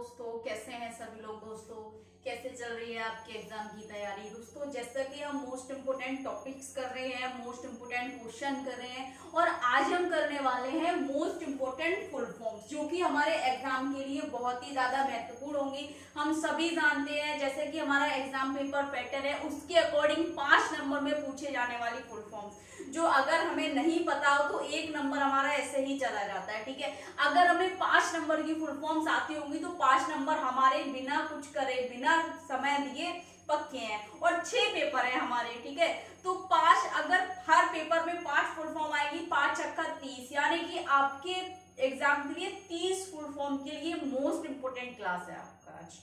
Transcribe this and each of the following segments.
दोस्तों, कैसे हैं सभी लोग। दोस्तों, कैसे चल रही है आपके एग्जाम की तैयारी। दोस्तों, जैसा कि हम मोस्ट इम्पोर्टेंट टॉपिक्स कर रहे हैं, मोस्ट इम्पोर्टेंट क्वेश्चन कर रहे हैं और आज हम करने वाले हैं मोस्ट इम्पोर्टेंट फुल फॉर्म्स, जो कि हमारे एग्जाम के लिए बहुत ही ज्यादा महत्वपूर्ण होंगी। हम सभी जानते हैं जैसे कि हमारा एग्जाम पेपर पैटर्न है, उसके अकॉर्डिंग 5 नंबर में पूछे जाने वाली फुल फॉर्म्स, जो अगर हमें नहीं पता हो तो 1 नंबर हमारा ऐसे ही चला जाता है। ठीक है, अगर हमें 5 नंबर की फुल फॉर्म्स आती होंगी तो 5 नंबर हमारे बिना कुछ करे, बिना समय दिए पक्के हैं। और 6 पेपर है हमारे, ठीक है, तो 5, अगर हर पेपर में 5 फुल फॉर्म आएगी, 5 चक्का 30, यानी कि आपके एग्जाम के लिए 30 फुल फॉर्म के लिए मोस्ट इंपोर्टेंट क्लास है आपका आज।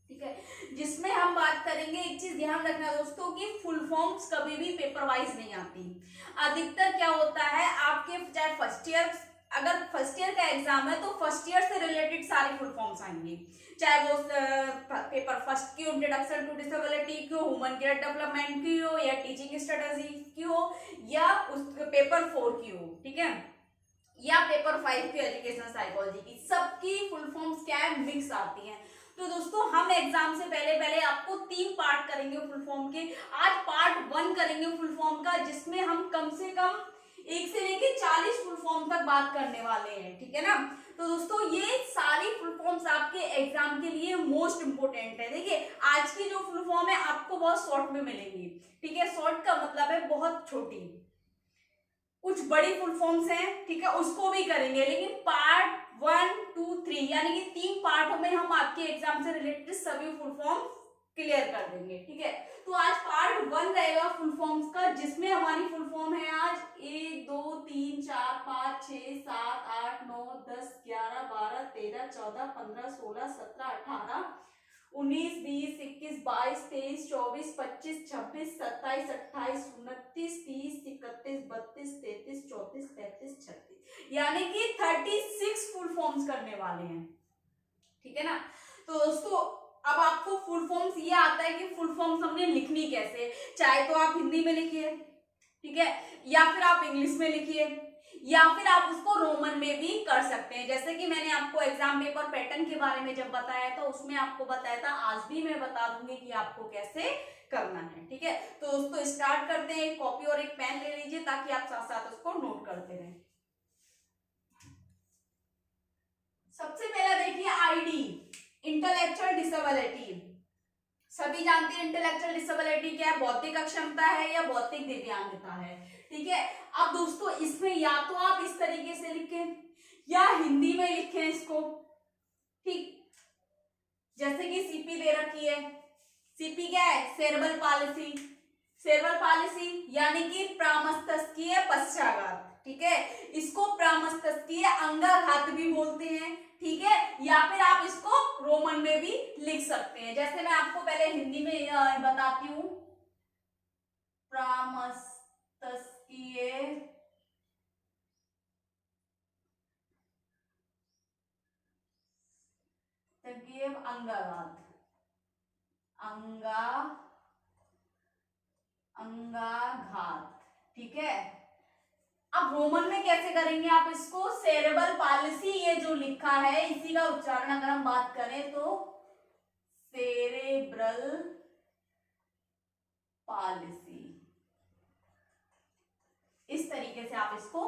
ठीक है, जिसमें हम बात करेंगे, एक चीज ध्यान रखना दोस्तों कि फुल फॉर्म्स कभी भी पेपर वाइज नहीं आती। अधिकतर क्या होता है, आपके चाहे फर्स्ट ईयर, अगर फर्स्ट ईयर का एग्जाम है तो फर्स्ट ईयर से रिलेटेड सारी फुल फॉर्म्स आएंगी, चाहे वो पेपर फर्स्ट की इंट्रोडक्शन टू डिसेबिलिटी की हो, ह्यूमन केयर डेवलपमेंट की हो, या टीचिंग स्ट्रेटजी की हो, या उस पेपर 4 की हो, ठीक है, या पेपर 5 की एजुकेशन साइकोलॉजी की, सबकी फुल फॉर्म्स क्या है, मिक्स आती हैं। तो दोस्तों, हम एग्जाम से पहले आपको 3 पार्ट करेंगे फुल फॉर्म के। आज पार्ट 1 करेंगे फुल फॉर्म का, जिसमें हम कम से कम 1 से लेके 40 फुल फॉर्म तक बात करने वाले हैं। ठीक है ना, तो दोस्तों ये सारी फुल फॉर्म्स आपके एग्जाम के लिए मोस्ट इंपोर्टेंट है। देखिए, आज की जो फुल फॉर्म है आपको बहुत शॉर्ट में मिलेंगी। ठीक है, शॉर्ट का मतलब है बहुत छोटी। कुछ बड़ी फुल फॉर्म्स हैं, ठीक है, उसको भी करेंगे, लेकिन पार्ट 1, 2, 3 यानी कि 3 पार्टों में हम आपके एग्जाम से रिलेटेड सभी फुल फॉर्म क्लियर कर देंगे। ठीक है, तो आज पार्ट 1 रहेगा फुल फॉर्म्स का, जिसमें हमारी फुल फॉर्म है आज 1, 2, 3, 4, 5, 6, 7, 8, 9, 10, 11, 12, 13, 14, 15, 16, 17, 18, 19, 20, 21, 22, 23, 24, 25, 26, 27, 28, 29, 30, 31, 32, 33, 34, 35, 36, यानी कि 36 फुल फॉर्म्स करने वाले हैं। ठीक है ना, तो दोस्तों अब आपको फुल फॉर्म्स ये आता है कि फुल फॉर्म्स हमने लिखनी कैसे, चाहे तो आप हिंदी में लिखिए, ठीक है, या फिर आप इंग्लिश में लिखिए, या फिर आप उसको रोमन में भी कर सकते हैं। जैसे कि मैंने आपको एग्जाम पेपर पैटर्न के बारे में जब बताया था, उसमें आपको बताया था, आज भी मैं बता दूंगी कि आपको कैसे करना है। ठीक है, तो दोस्तों स्टार्ट करते हैं। एक कॉपी और एक पेन ले लीजिए ताकि आप साथ साथ उसको नोट करते रहें। सबसे पहला देखिए, आईडी, इंटेलेक्चुअल डिसेबिलिटी। सभी जानते हैं इंटेलेक्चुअल डिसेबिलिटी क्या है, बौद्धिक अक्षमता है या बौद्धिक दिव्यांगता है। ठीक है, अब दोस्तों इसमें या तो आप इस तरीके से लिखें या हिंदी में लिखें इसको। ठीक, जैसे कि सीपी दे रखी है, सीपी क्या है, सेरेब्रल पालिसी। सेरेब्रल पालिसी यानी कि प्रमस्तिष्कीय पक्षाघात। ठीक है, इसको प्रमस्तिष्कीय अंगाघात भी बोलते हैं। ठीक है, या फिर आप इसको रोमन में भी लिख सकते हैं। जैसे मैं आपको पहले हिंदी में बताती हूं, प्रमस्तिष्कीय अंगाघात, अंगाघात। ठीक है, अब रोमन में कैसे करेंगे आप इसको, सेरेब्रल पालिसी, ये जो लिखा है इसी का उच्चारण अगर हम बात करें तो सेरेब्रल पालिसी, इस तरीके से आप इसको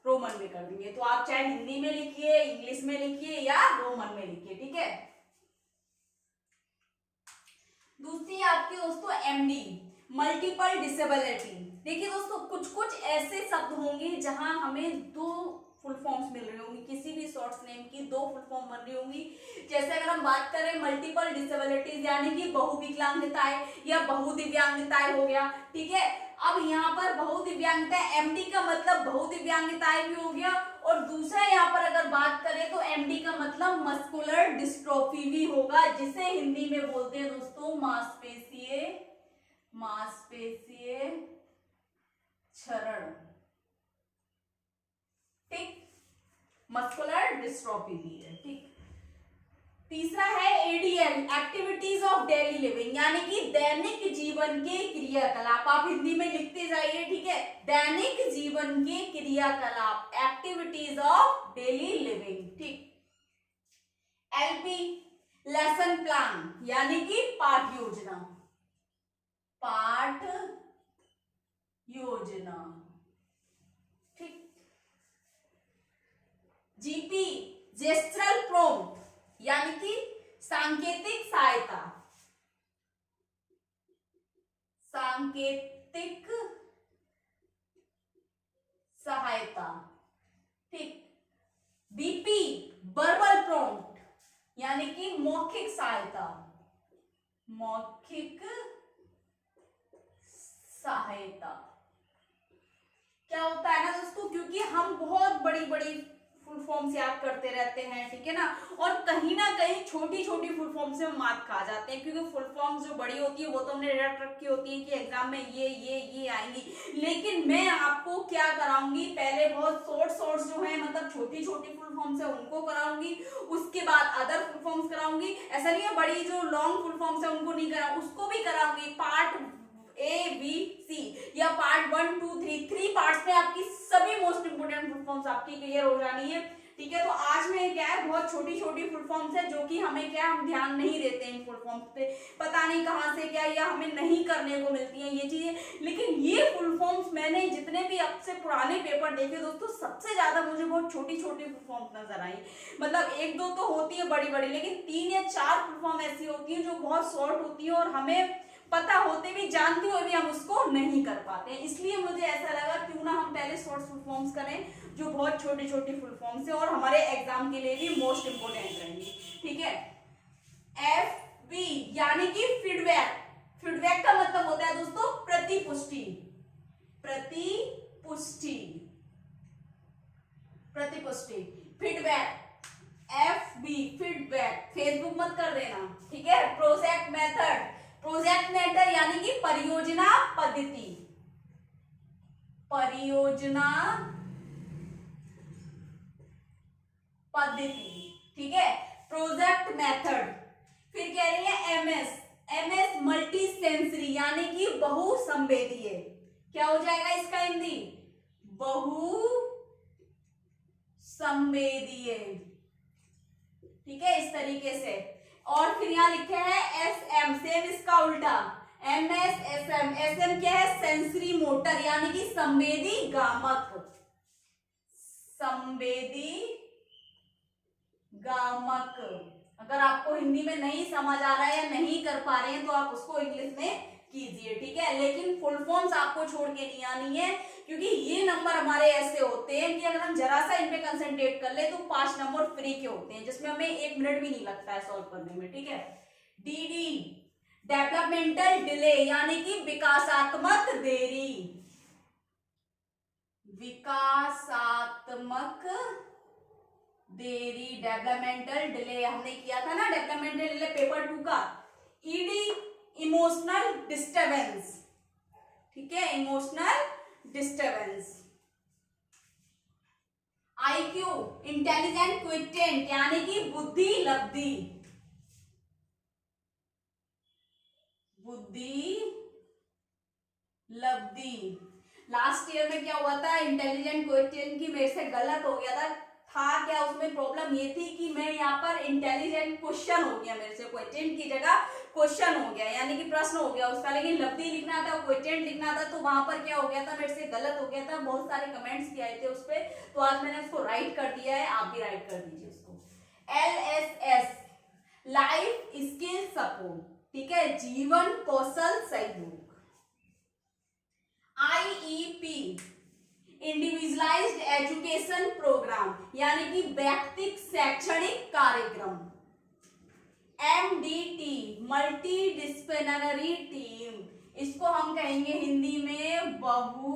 रोमन में कर देंगे। तो आप चाहे हिंदी में लिखिए, इंग्लिश में लिखिए या रोमन में लिखिए। ठीक है, दूसरी आपकी दोस्तों एमडी, मल्टीपल डिसेबिलिटी। देखिए दोस्तों, कुछ कुछ ऐसे शब्द होंगे जहां हमें 2 फुल फॉर्म्स मिल रही होंगी, किसी भी शॉर्ट्स नेम की 2 फुल फॉर्म बन रही होंगी। जैसे अगर हम बात करें मल्टीपल डिसेबिलिटीज, यानी कि बहुविकलांगताएं या बहुदिव्यांगताएं हो गया। ठीक है, अब यहाँ पर बहुदिव्यांगता, एमडी का मतलब बहुदिव्यांगताएं भी हो गया, और दूसरा यहाँ पर अगर बात करें तो एमडी का मतलब मस्कुलर डिस्ट्रोफी भी होगा, जिसे हिंदी में बोलते हैं दोस्तों मांसपेशीय क्षरण। ठीक, मस्कुलर डिस्ट्रोफी भी है। ठीक, तीसरा है ADL, activities of daily living, यानी कि दैनिक जीवन के क्रियाकलाप। आप हिंदी में लिखते जाइए। ठीक है, दैनिक जीवन के क्रियाकलाप, एक्टिविटीज ऑफ डेली लिविंग। ठीक, LP लेसन प्लान यानी कि पाठ योजना, पाठ योजना, ठीक। GP जेस्ट्रल प्रॉम्प्ट यानी कि सांकेतिक सहायता, सांकेतिक सहायता, ठीक। BP वर्बल प्रॉम्प्ट यानी कि मौखिक सहायता, मौखिक सहायता। क्या होता है ना दोस्तों, क्योंकि हम बहुत बड़ी बड़ी फुल फॉर्म्स याद करते रहते हैं, ठीक है ना, और कहीं ना कहीं छोटी छोटी फुल फॉर्म से हम मार्क खा जाते हैं, क्योंकि फुल फॉर्म्स जो बड़ी होती है वो तो हमने रट रखी होती है कि एग्जाम में ये आएंगी। लेकिन मैं आपको क्या कराऊंगी, पहले बहुत शॉर्ट जो है मतलब छोटी छोटी फुल फॉर्म्स है उनको कराऊंगी, उसके बाद अदर फुल फॉर्म्स कराऊंगी। ऐसा नहीं है बड़ी जो लॉन्ग फुल फॉर्म्स है उनको नहीं कराऊंगी, उसको भी कराऊंगी। पार्ट ABC या पार्ट 1 2 3 पार्ट्स में आपकी सभी मोस्ट इंपोर्टेंट फुल फॉर्म्स आपकी क्लियर हो जानी है, ठीक है। तो आज में क्या है, बहुत छोटी छोटी फुल फॉर्म्स है जो कि हमें क्या, हम ध्यान नहीं देते इन फुल फॉर्म्स पे, पता नहीं कहां से क्या या हमें नहीं करने को मिलती हैं ये चीजें। लेकिन ये फुल फॉर्म्स मैंने जितने भी अब से पुराने पेपर देखे दोस्तों, सबसे ज्यादा मुझे बहुत छोटी छोटी फुल फॉर्म्स नजर आई। मतलब एक दो तो होती है बड़ी बड़ी, लेकिन 3 या 4 फुल फॉर्म ऐसी होती है जो बहुत शॉर्ट होती है और हमें पता होते भी, जानते हुए भी हम उसको नहीं कर पाते हैं। इसलिए मुझे ऐसा लगा क्यों ना हम पहले शॉर्ट फुल फॉर्म्स करें जो बहुत छोटी छोटी फुल फॉर्म्स है और हमारे एग्जाम के लिए भी मोस्ट इंपोर्टेंट रहेंगी, ठीक है। FB यानी कि फीडबैक, फीडबैक का मतलब होता है दोस्तों प्रतिपुष्टि, प्रतिपुष्टि, प्रतिपुष्टि, फीडबैक। FB फीडबैक, फेसबुक मत कर देना, ठीक है। प्रोजेक्ट मेथड, प्रोजेक्ट मेथड यानी कि परियोजना पद्धति, परियोजना पद्धति, ठीक है। Project method. फिर कह रही है MS मल्टी सेंसरी यानी कि बहुसंवेदीय। क्या हो जाएगा इसका हिंदी, बहु संवेदीय, ठीक है, इस तरीके से। और फिर यहां लिखे हैं SM, सेम इसका उल्टा, SM क्या है, सेंसरी मोटर यानी कि संवेदी गामक, संवेदी गामक। अगर आपको हिंदी में नहीं समझ आ रहा है या नहीं कर पा रहे हैं तो आप उसको इंग्लिश में कीजिए, ठीक है। लेकिन फुल फॉर्म्स आपको छोड़ के नहीं आनी है, क्योंकि ये नंबर हमारे ऐसे होते हैं कि अगर हम जरा सा इन पे कंसंट्रेट कर ले तो 5 नंबर फ्री के होते हैं, जिसमें हमें 1 मिनट भी नहीं लगता है सॉल्व करने में, ठीक है। DD डेवलपमेंटल डिले यानी कि विकासात्मक देरी, विकासात्मक देरी, डेवलपमेंटल डिले हमने किया था ना, डेवलपमेंटल डिले पेपर 2 का। ED इमोशनल डिस्टर्बेंस, ठीक है, इमोशनल डिस्टर्बेंस। IQ इंटेलिजेंट क्विटेंट यानी कि बुद्धि लब्धि, बुद्धि लब्धि। लास्ट ईयर में क्या हुआ था, इंटेलिजेंट क्वेश्चन की मेरे से गलत हो गया था क्या, उसमें प्रॉब्लम ये थी कि मैं यहाँ पर इंटेलिजेंट क्वेश्चन हो गया मेरे से, क्वेश्चन की जगह क्वेश्चन हो गया, यानी कि प्रश्न हो गया उसका, लेकिन लब्धि लिखना था, क्वेश्चन लिखना था, तो वहां पर क्या हो गया था, मेरे से गलत हो गया था। बहुत सारे कमेंट्स भी आए थे उस पर, तो आज मैंने उसको राइट कर दिया है, आप भी राइट कर दीजिए उसको। LSS लाइफ स्किल सपोर्ट, ठीक है, जीवन कौशल सहयोग। IEP इंडिविजुअलाइज्ड एजुकेशन प्रोग्राम यानी कि व्यक्तिगत शैक्षणिक कार्यक्रम। MDT मल्टी डिसिप्लिनरी टीम, इसको हम कहेंगे हिंदी में बहु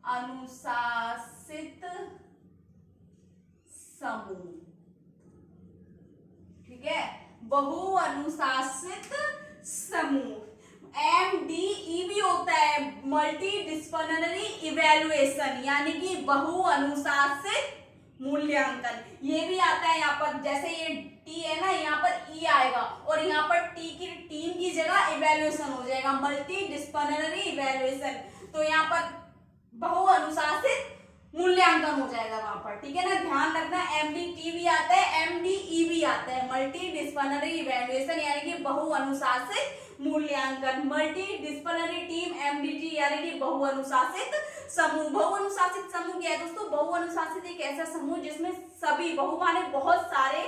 अनुशासित समूह, ठीक है, बहु अनुशासित समूह। MDE भी होता है मल्टी डिसिप्लिनरी इवैल्यूएशन यानी कि बहु अनुशासित मूल्यांकन, ये भी आता है यहाँ पर। जैसे ये T है ना, यहाँ पर E आएगा और यहाँ पर टीम की जगह इवैल्यूएशन हो जाएगा, मल्टी डिसिप्लिनरी इवैल्यूएशन, तो यहाँ पर बहु अनुशासित मूल्यांकन हो जाएगा वहां पर, ठीक है ना, ध्यान रखना। MDT भी आता है, MDE आता है, मल्टी डिसिप्लिनरी इवैल्यूएशन यानी कि बहुअनुशासित मूल्यांकन, मल्टी डिसिप्लिनरी टीम MDT यानी कि बहुअनुशासित समूह। बहुअनुशासित समूह क्या है दोस्तों? बहुअनुशासित एक ऐसा समूह जिसमें सभी, बहु माने बहुत सारे,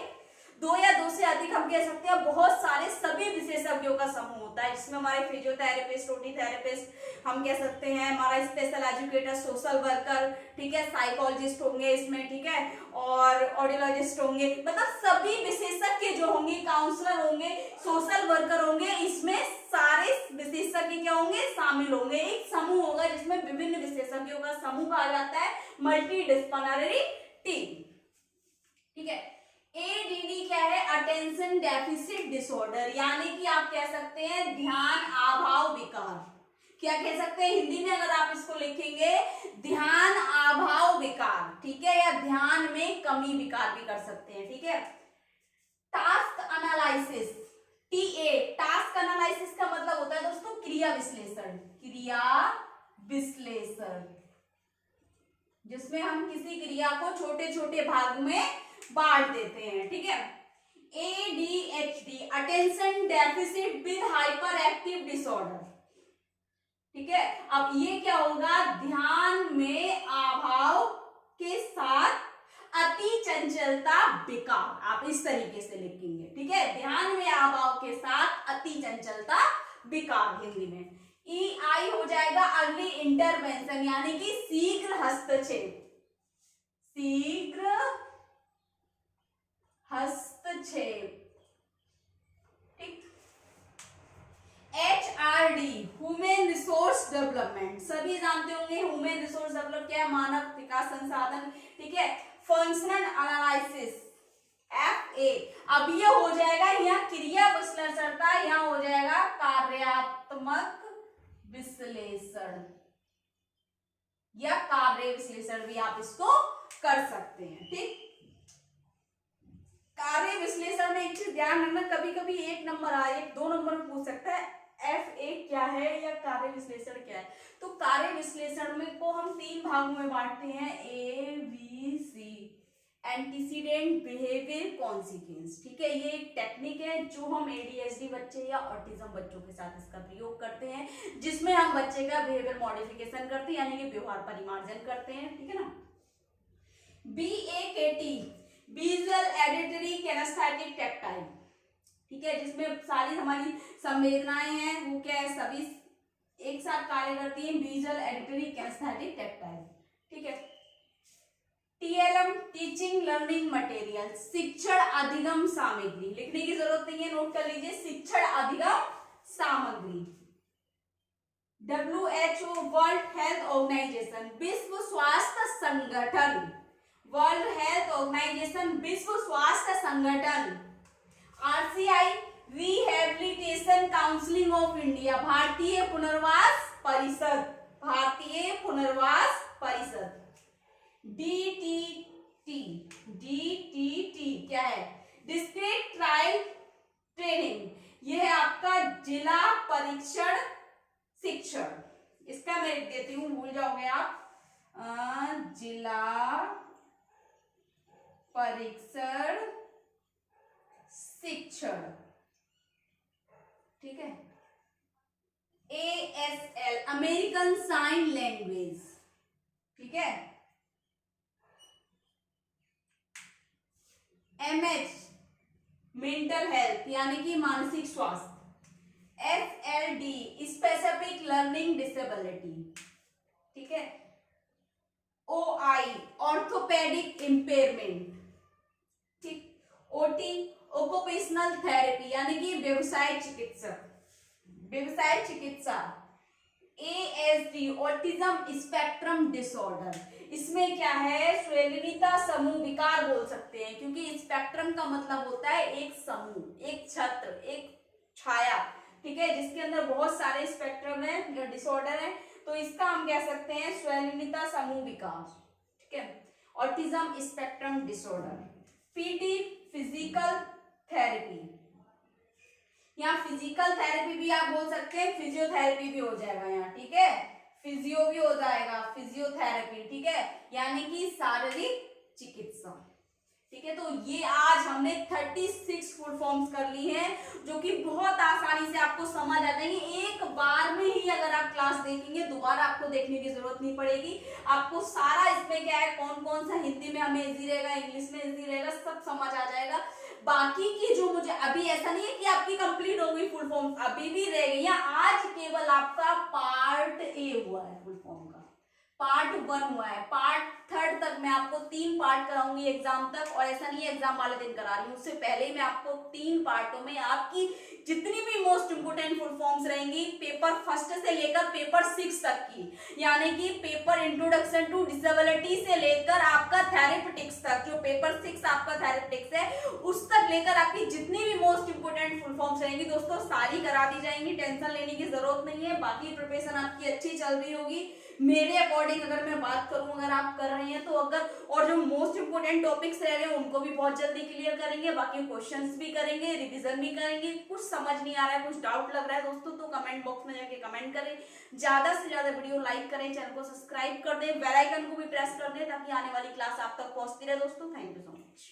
दो या दो से अधिक हम कह सकते हैं, बहुत सारे सभी विशेषज्ञों का समूह होता है, जिसमें हमारे फिजियोथेरेपिस्ट, ओटी थेरेपिस्ट हम कह सकते हैं, हमारा स्पेशल एजुकेटर, सोशल वर्कर, ठीक है, साइकोलॉजिस्ट होंगे इसमें, ठीक है, और ऑडियोलॉजिस्ट होंगे, मतलब सभी विशेषज्ञ जो होंगे, काउंसलर होंगे, सोशल वर्कर होंगे, इसमें सारे विशेषज्ञ क्या होंगे? शामिल होंगे। एक समूह होगा जिसमें विभिन्न विशेषज्ञों का समूह कहा जाता है मल्टी डिसिप्लिनरी टीम, ठीक है। ADD क्या है? अटेंशन डेफिसिट डिसऑर्डर, यानी कि आप कह सकते हैं ध्यान अभाव विकार। क्या कह सकते हैं हिंदी में अगर आप इसको लिखेंगे? ध्यान अभाव विकार, ठीक है, या ध्यान में कमी विकार भी कर सकते हैं, ठीक है। Task analysis, TA, task analysis का मतलब होता है दोस्तों क्रिया विश्लेषण, क्रिया विश्लेषण, जिसमें हम किसी क्रिया को छोटे छोटे भाग में बांट देते हैं, ठीक है। ADHD, attention deficit with hyper active disorder, ठीक है। अब ये क्या होगा? ध्यान में अभाव के साथ अति चंचलता विकार, आप इस तरीके से लिखेंगे, ठीक है। ध्यान में अभाव के साथ अति चंचलता विकार हिंदी में। EI हो जाएगा अर्ली इंटरवेंशन, यानी कि शीघ्र हस्तक्षेप, शीघ्र हस्तक्षेप, ठीक। HRD, ह्यूमन रिसोर्स डेवलपमेंट, सभी जानते होंगे ह्यूमन रिसोर्स डेवलप क्या है? मानव विकास संसाधन, ठीक है। फंक्शनल एनालिसिस, FA, अब ये हो जाएगा यहाँ क्रिया विश्लेषणता, यहाँ हो जाएगा कार्यात्मक विश्लेषण या कार्य विश्लेषण भी आप इसको कर सकते हैं, ठीक। कार्य विश्लेषण में एक चीज ध्यान रखना, कभी कभी एक नंबर आए, एक दो नंबर में पूछ सकता है FA क्या है या कार्य विश्लेषण क्या है। तो कार्य विश्लेषण में को हम तीन भागों में बांटते हैं, ABC, एंटीसीडेंट, बिहेवियर, कॉन्सिक्वेंस, ठीक है। ये एक टेक्निक है जो हम ADHD बच्चे या ऑटिज्म बच्चों के साथ इसका प्रयोग करते हैं, जिसमें हम बच्चे का बिहेवियर मॉडिफिकेशन करते हैं, यानी कि व्यवहार परिमार्जन करते हैं, ठीक है ना। BAKT, विजुअल, एडिटरी, किनेस्थेटिक, टैक्टाइल, ठीक है, जिसमें सारी हमारी संवेदनाएं हैं वो क्या है? सभी एक साथ कार्य करती हैं, विजुअल, एडिटरी, किनेस्थेटिक, टैक्टाइल, ठीक है। TLM, टीचिंग लर्निंग मटेरियल, शिक्षण अधिगम सामग्री, लिखने की जरूरत नहीं है, नोट कर लीजिए, शिक्षण अधिगम सामग्री। WHO, वर्ल्ड हेल्थ ऑर्गेनाइजेशन, विश्व स्वास्थ्य संगठन, वर्ल्ड हेल्थ ऑर्गेनाइजेशन, विश्व स्वास्थ्य संगठन। RCI, rehabilitation counselling of India, भारतीय पुनर्वास परिषद, भारतीय पुनर्वास परिषद। DTT क्या है? डिस्क्रीट ट्रायल ट्रेनिंग, यह है आपका जिला परीक्षण शिक्षण, इसका मैं लिख देती हूं, भूल जाओगे आप, जिला परीक्षण शिक्षण, ठीक है। ASL, अमेरिकन साइन लैंग्वेज, ठीक है। MH, मेंटल हेल्थ यानी कि मानसिक स्वास्थ्य। SLD, स्पेसिफिक लर्निंग डिसेबिलिटी, ठीक है। OI, ऑर्थोपेडिक इंपेयरमेंट, ठीक। OT, ओक्यूपेशनल थेरेपी यानी कि व्यवसाय चिकित्सक, व्यवसाय चिकित्सा। ASD, ऑटिज्म स्पेक्ट्रम डिसऑर्डर, इसमें क्या है? श्रेणीता समूह विकार बोल सकते हैं, क्योंकि स्पेक्ट्रम का मतलब होता है एक समूह, एक छत्र, एक छाया, ठीक है, जिसके अंदर बहुत सारे स्पेक्ट्रम है या डिसऑर्डर है, तो इसका हम कह सकते हैं श्रेणीता समूह विकार, ठीक है, autism spectrum disorder. PT, physical therapy, यहाँ फिजिकल थेरेपी भी आप बोल सकते हैं, फिजियोथेरेपी भी हो जाएगा यहाँ, ठीक है, फिजियो भी हो जाएगा, फिजियोथेरेपी, ठीक है, यानी कि शारीरिक चिकित्सा। ठीक है। तो ये आज हमने 36 फुल फॉर्म्स कर ली हैं, जो कि बहुत आसानी से आपको समझ आ जाएंगे। एक बार में ही अगर आप क्लास देखेंगे, दोबारा आपको देखने की जरूरत नहीं पड़ेगी। आपको सारा इसमें क्या है, कौन कौन सा हिंदी में हमें इजी रहेगा, इंग्लिश में इजी रहेगा, सब समझ आ जाएगा। बाकी की जो मुझे अभी ऐसा नहीं है कि आपकी कंप्लीट हो गई फुल फॉर्म, अभी भी रह गई है। आज केवल आपका पार्ट ए हुआ है फुल फॉर्म का, पार्ट 1 हुआ है। पार्ट 3 तक मैं आपको 3 पार्ट कराऊंगी एग्जाम तक, और ऐसा नहीं है एग्जाम वाले दिन करा रही हूँ, उससे पहले ही मैं आपको 3 पार्टों में आपकी जितनी भी मोस्ट इंपोर्टेंट फुल फॉर्म्स रहेंगी पेपर 1 से लेकर पेपर 6 तक की, यानी कि पेपर इंट्रोडक्शन टू डिसेबिलिटी से लेकर आपका थेरेपेटिक्स तक, जो पेपर 6 आपका थेरेपेटिक्स है उस तक लेकर आपकी जितनी भी मोस्ट इंपोर्टेंट फुल फॉर्म्स रहेंगी दोस्तों सारी करा दी जाएंगी। टेंशन लेने की जरूरत नहीं है। बाकी प्रिपरेशन आपकी अच्छी चल रही होगी मेरे अकॉर्डिंग। अगर मैं बात करूं, अगर आप कर रहे हैं तो अगर, और जो मोस्ट इंपोर्टेंट टॉपिक्स रह रहे हैं उनको भी बहुत जल्दी क्लियर करेंगे, बाकी क्वेश्चंस भी करेंगे, रिवीजन भी करेंगे। कुछ समझ नहीं आ रहा है, कुछ डाउट लग रहा है दोस्तों, तो कमेंट बॉक्स में जाके कमेंट करें, ज्यादा से ज्यादा वीडियो लाइक करें, चैनल को सब्सक्राइब कर दें, बेल आइकन को भी प्रेस कर दें ताकि आने वाली क्लास आप तक पहुंचती रहे दोस्तों। Thank you so much.